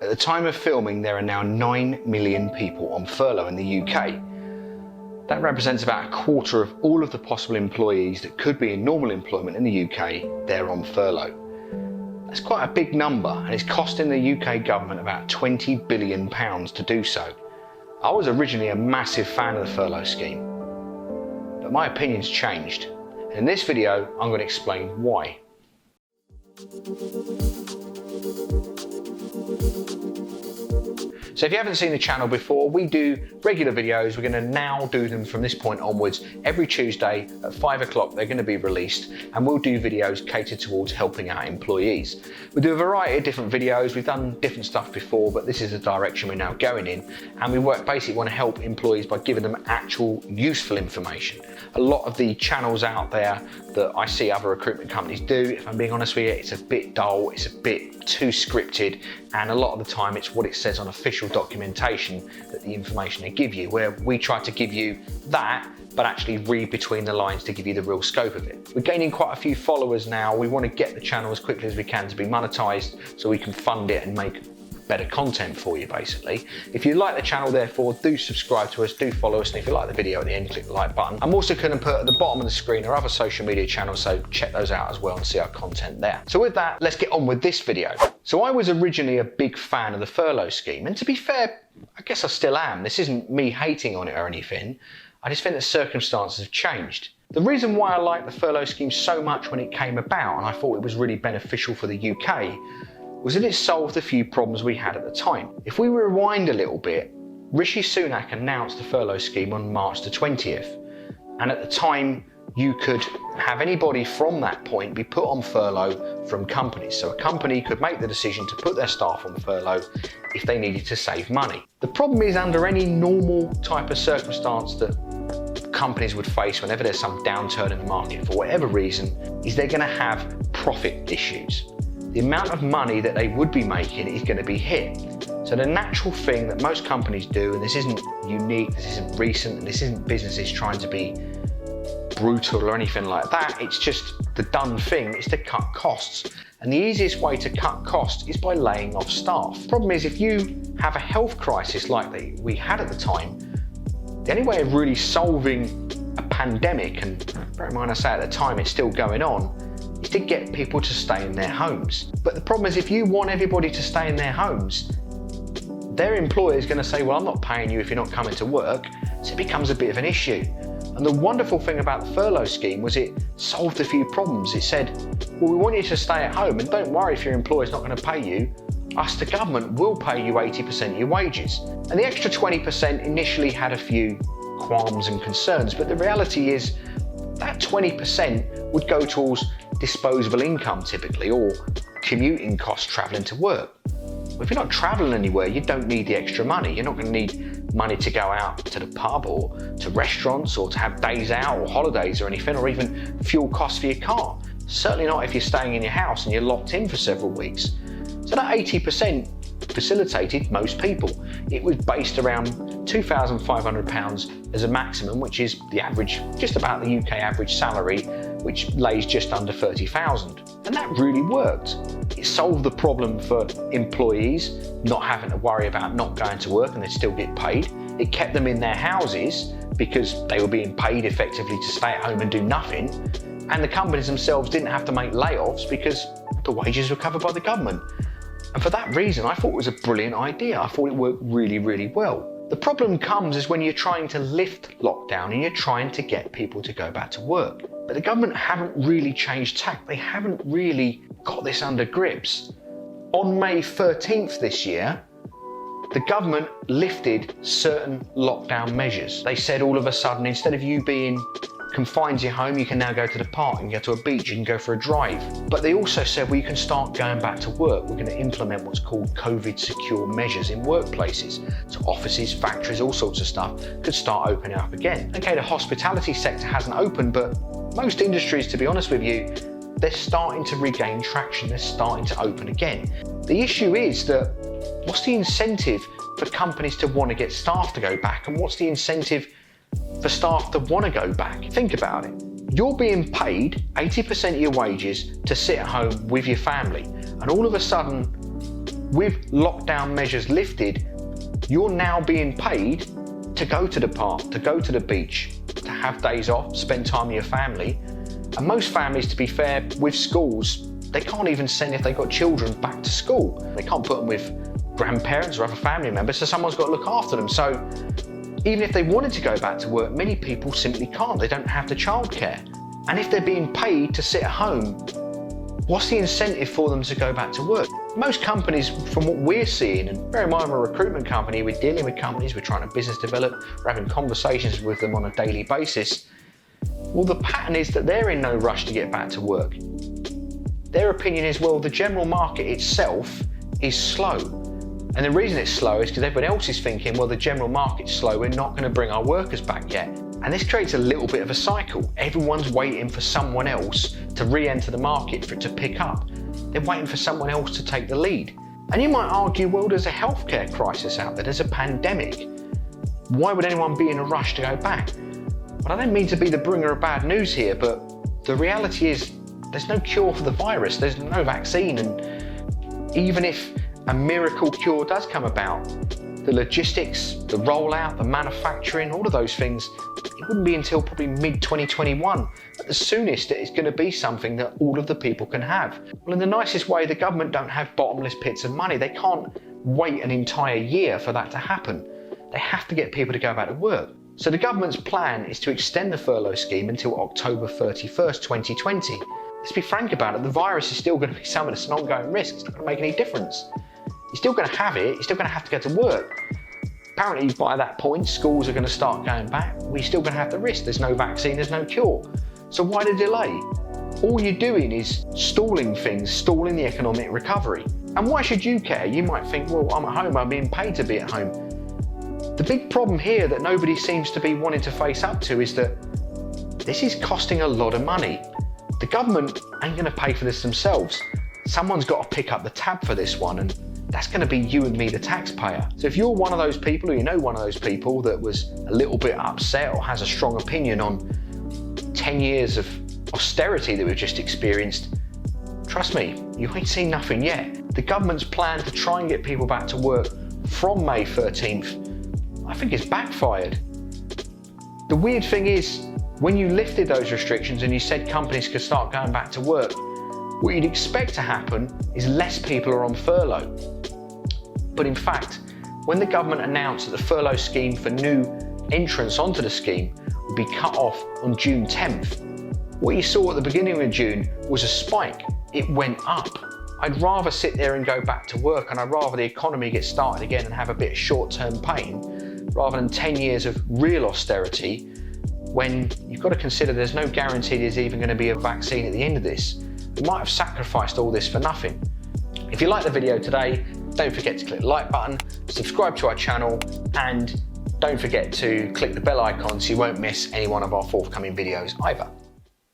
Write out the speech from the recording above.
At the time of filming, there are now 9 million people on furlough in the UK. That represents about a quarter of all of the possible employees that could be in normal employment in the UK, they're on furlough. That's quite a big number, and it's costing the UK government about £20 billion to do so. I was originally a massive fan of the furlough scheme, but my opinion's changed. And in this video, I'm going to explain why. So if you haven't seen the channel before, we do regular videos. We're going to now do them from this point onwards. Every Tuesday at 5 o'clock, they're going to be released, and we'll do videos catered towards helping out employees. We do a variety of different videos. We've done different stuff before, but this is the direction we're now going in. And we basically want to help employees by giving them actual useful information. A lot of the channels out there that I see other recruitment companies do, if I'm being honest with you, it's a bit dull, it's a bit too scripted, and a lot of the time it's what it says on official documentation that the information they give you, where we try to give you that, but actually read between the lines to give you the real scope of it. We're gaining quite a few followers now. We want to get the channel as quickly as we can to be monetized so we can fund it and make better content for you, basically. If you like the channel, therefore, do subscribe to us, do follow us, and if you like the video at the end, click the like button. I'm also going to put at the bottom of the screen our other social media channels, so check those out as well and see our content there. So with that, let's get on with this video. So I was originally a big fan of the furlough scheme, and to be fair, I guess I still am. This isn't me hating on it or anything. I just think that circumstances have changed. The reason why I liked the furlough scheme so much when it came about, and I thought it was really beneficial for the UK, was that it solved a few problems we had at the time. If we rewind a little bit, Rishi Sunak announced the furlough scheme on March the 20th. And at the time, you could have anybody from that point be put on furlough from companies. So a company could make the decision to put their staff on furlough if they needed to save money. The problem is, under any normal type of circumstance that companies would face whenever there's some downturn in the market for whatever reason, is they're going to have profit issues. The amount of money that they would be making is going to be hit. So the natural thing that most companies do, and this isn't unique, this isn't recent, and this isn't businesses trying to be brutal or anything like that, it's just the done thing, is to cut costs. And the easiest way to cut costs is by laying off staff. The problem is, if you have a health crisis like we had at the time, the only way of really solving a pandemic, and bear in mind I say at the time it's still going on, is to get people to stay in their homes. But the problem is, if you want everybody to stay in their homes, their employer is going to say, well, I'm not paying you if you're not coming to work, so it becomes a bit of an issue. And the wonderful thing about the furlough scheme was it solved a few problems. It said, well, we want you to stay at home, and don't worry if your employer's not going to pay you. Us, the government, will pay you 80% of your wages. And the extra 20% initially had a few qualms and concerns, but the reality is that 20% would go towards disposable income typically, or commuting costs travelling to work. Well, if you're not travelling anywhere, you don't need the extra money. You're not going to need money to go out to the pub or to restaurants or to have days out or holidays or anything, or even fuel costs for your car. Certainly not if you're staying in your house and you're locked in for several weeks. So that 80% facilitated most people. It was based around £2,500 as a maximum, which is the average, just about the UK average salary, which lays just under 30,000. And that really worked. It solved the problem for employees not having to worry about not going to work and they'd still get paid. It kept them in their houses because they were being paid effectively to stay at home and do nothing. And the companies themselves didn't have to make layoffs because the wages were covered by the government. And for that reason, I thought it was a brilliant idea. I thought it worked really, really well. The problem comes is when you're trying to lift lockdown and you're trying to get people to go back to work. But the government haven't really changed tack. They haven't really got this under grips. On May 13th this year, the government lifted certain lockdown measures. They said all of a sudden, instead of you being confined to your home, you can now go to the park, and go to a beach, you can go for a drive. But they also said, well, you can start going back to work. We're going to implement what's called COVID secure measures in workplaces. So offices, factories, all sorts of stuff could start opening up again. Okay, the hospitality sector hasn't opened, but most industries, to be honest with you, they're starting to regain traction. They're starting to open again. The issue is that what's the incentive for companies to want to get staff to go back, and what's the incentive for staff to want to go back? Think about it. You're being paid 80% of your wages to sit at home with your family, and all of a sudden with lockdown measures lifted, you're now being paid to go to the park, to go to the beach, to have days off, spend time with your family. And most families, to be fair, with schools, they can't even send, if they've got children, back to school. They can't put them with grandparents or other family members, so someone's got to look after them. So even if they wanted to go back to work, many people simply can't. They don't have the childcare. And if they're being paid to sit at home, what's the incentive for them to go back to work? Most companies, from what we're seeing, and bear in mind we're a recruitment company, we're dealing with companies, we're trying to business develop, we're having conversations with them on a daily basis. Well, the pattern is that they're in no rush to get back to work. Their opinion is, well, the general market itself is slow. And the reason it's slow is because everyone else is thinking, well, the general market's slow, we're not going to bring our workers back yet. And this creates a little bit of a cycle. Everyone's waiting for someone else to re-enter the market, for it to pick up. They're waiting for someone else to take the lead. And you might argue, well, there's a healthcare crisis out there, there's a pandemic. Why would anyone be in a rush to go back? Well, I don't mean to be the bringer of bad news here, but the reality is there's no cure for the virus, there's no vaccine, and even if a miracle cure does come about, the logistics, the rollout, the manufacturing, all of those things, it wouldn't be until probably mid-2021 at the soonest that it's going to be something that all of the people can have. Well, in the nicest way, the government don't have bottomless pits of money. They can't wait an entire year for that to happen. They have to get people to go back to work. So the government's plan is to extend the furlough scheme until October 31st, 2020. Let's be frank about it, the virus is still going to be something that's an ongoing risk. It's not going to make any difference. You're still going to have it, you're still going to have to go to work. Apparently by that point, schools are going to start going back. We're still going to have the risk. There's no vaccine, there's no cure. So why the delay? All you're doing is stalling things, stalling the economic recovery. And why should you care? You might think, well, I'm at home, I'm being paid to be at home. The big problem here that nobody seems to be wanting to face up to is that this is costing a lot of money. The government ain't going to pay for this themselves. Someone's got to pick up the tab for this one, and that's going to be you and me, the taxpayer. So if you're one of those people, or you know one of those people that was a little bit upset or has a strong opinion on 10 years of austerity that we've just experienced, trust me, you ain't seen nothing yet. The government's plan to try and get people back to work from May 13th, I think it's backfired. The weird thing is, when you lifted those restrictions and you said companies could start going back to work, what you'd expect to happen is less people are on furlough. But in fact, when the government announced that the furlough scheme for new entrants onto the scheme would be cut off on June 10th, what you saw at the beginning of June was a spike. It went up. I'd rather sit there and go back to work, and I'd rather the economy get started again and have a bit of short-term pain, rather than 10 years of real austerity, when you've got to consider there's no guarantee there's even going to be a vaccine at the end of this. We might have sacrificed all this for nothing. If you liked the video today, don't forget to click the like button, subscribe to our channel, and don't forget to click the bell icon so you won't miss any one of our forthcoming videos either.